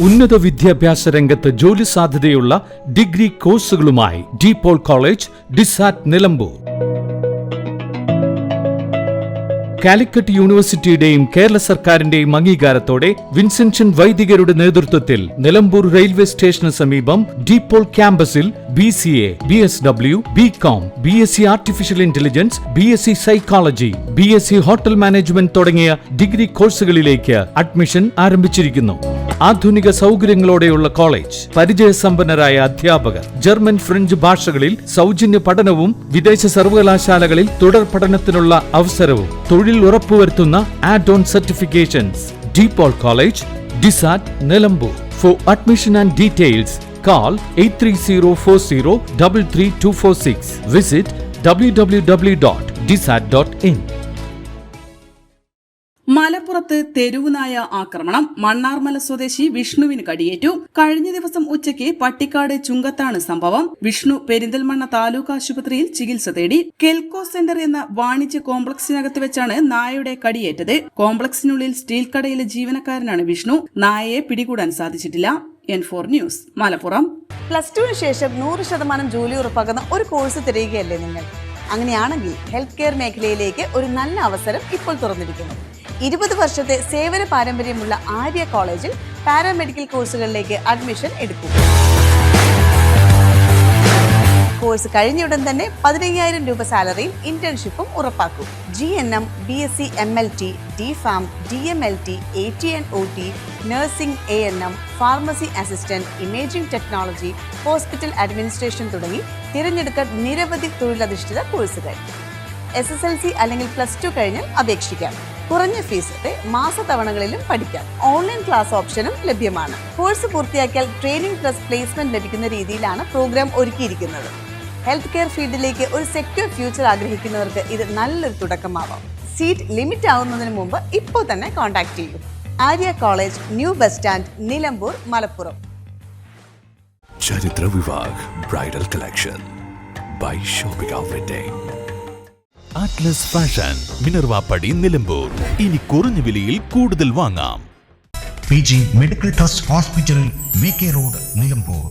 ഉന്നത വിദ്യാഭ്യാസ രംഗത്ത് ജോലി സാധ്യതയുള്ള ഡിഗ്രി കോഴ്സുകളുമായി DPOL കോളേജ്, ഡിസാറ്റ്, നിലമ്പൂർ. കാലിക്കറ്റ് യൂണിവേഴ്സിറ്റിയുടെയും കേരള സർക്കാരിന്റെയും അംഗീകാരത്തോടെ വിൻസെൻഷൻ വൈദികരുടെ നേതൃത്വത്തിൽ നിലമ്പൂർ റെയിൽവേ സ്റ്റേഷന് സമീപം DPOL ക്യാമ്പസിൽ BCA, BSW, BCom, BSc artificial intelligence, BSc psychology, BSc hotel management തുടങ്ങിയ ഡിഗ്രി കോഴ്സുകളിലേക്ക് അഡ്മിഷൻ ആരംഭിച്ചിരിക്കുന്നു. ആധുനിക സൗകര്യങ്ങളോടെയുള്ള കോളേജ്, പരിചയസമ്പന്നരായ അധ്യാപകർ, ജർമ്മൻ, ഫ്രഞ്ച് ഭാഷകളിൽ സൗജന്യ പഠനവും വിദേശ സർവകലാശാലകളിൽ തുടർ പഠനത്തിനുള്ള അവസരവും തൊഴിൽ ഉറപ്പുവരുത്തുന്ന add on certifications. DPOL college, ഡിസാറ്റ്, Nilambur. For admission and details call 8304033246. Visit www.disat.in. മലപ്പുറത്ത് തെരുവുനായ ആക്രമണം. മണ്ണാർമല സ്വദേശി വിഷ്ണുവിന് കടിയേറ്റു. കഴിഞ്ഞ ദിവസം ഉച്ചയ്ക്ക് പട്ടിക്കാട് ചുങ്കത്താണ് സംഭവം. വിഷ്ണു പെരിന്തൽമണ്ണ താലൂക്ക് ആശുപത്രിയിൽ ചികിത്സ തേടി. കെൽക്കോ സെന്റർ എന്ന വാണിജ്യ കോംപ്ലക്സിനകത്ത് വെച്ചാണ് നായയുടെ കടിയേറ്റത്. കോംപ്ലക്സിനുള്ളിൽ സ്റ്റീൽ കടയിലെ ജീവനക്കാരനാണ് വിഷ്ണു. നായയെ പിടികൂടാൻ സാധിച്ചിട്ടില്ല. N4 news, Malappuram. +2 ശേഷം 100% ജോലി ഉറപ്പാക്കുന്ന ഒരു കോഴ്സ് തിരയുകയല്ലേ നിങ്ങൾ? അങ്ങനെയാണെങ്കിൽ ഹെൽത്ത് കെയർ മേഖലയിലേക്ക് ഒരു നല്ല അവസരം ഇപ്പോൾ തുറന്നിരിക്കുന്നു. 20 വർഷത്തെ സേവന പാരമ്പര്യമുള്ള ആര്യ കോളേജിൽ പാരാമെഡിക്കൽ കോഴ്സുകളിലേക്ക് അഡ്മിഷൻ എടുക്കും. കോഴ്സ് കഴിഞ്ഞയുടൻ തന്നെ 15,000 രൂപ സാലറിയും ഇന്റേൺഷിപ്പും ഉറപ്പാക്കും. GNM, BSc MLT, DPharm, DMLT, AT&OT, nursing, ANM, pharmacy assistant, imaging technology, hospital administration തുടങ്ങി തിരഞ്ഞെടുക്കാൻ നിരവധി തൊഴിലധിഷ്ഠിത കോഴ്സുകൾ. SSLC അല്ലെങ്കിൽ +2 കഴിഞ്ഞാൽ അപേക്ഷിക്കാം. കുറഞ്ഞ ഫീസോടെ മാസത്തവണകളിലും പഠിക്കാം. ഓൺലൈൻ ക്ലാസ് ഓപ്ഷനും ലഭ്യമാണ്. കോഴ്സ് പൂർത്തിയാക്കിയാൽ ട്രെയിനിങ് പ്ലസ് പ്ലേസ്മെന്റ് ലഭിക്കുന്ന രീതിയിലാണ് പ്രോഗ്രാം ഒരുക്കിയിരിക്കുന്നത്. ഹെൽത്ത് കെയർ ഫീൽഡിലേക്ക് ഒരു സെക്യൂർ ഫ്യൂച്ചർ ആഗ്രഹിക്കുന്നവർക്ക് ഇത് നല്ലൊരു തുടക്കമാവാം. സീറ്റ് ലിമിറ്റ് ആവുന്നതിന് മുമ്പ് ഇപ്പോൾ തന്നെ കോൺടാക്ട് ചെയ്യൂ. Arya college, new bus stand, Nilambur, Malappuram. ചരിത്ര Vivah bridal collection by shopping outlet. Atlas fashion, Minerva Padi, Nilambur. ഇനി കുറഞ്ഞ വിലയിൽ കൂടുതൽ വാങ്ങാം. PG medical trust hospital, VK road, Nilambur.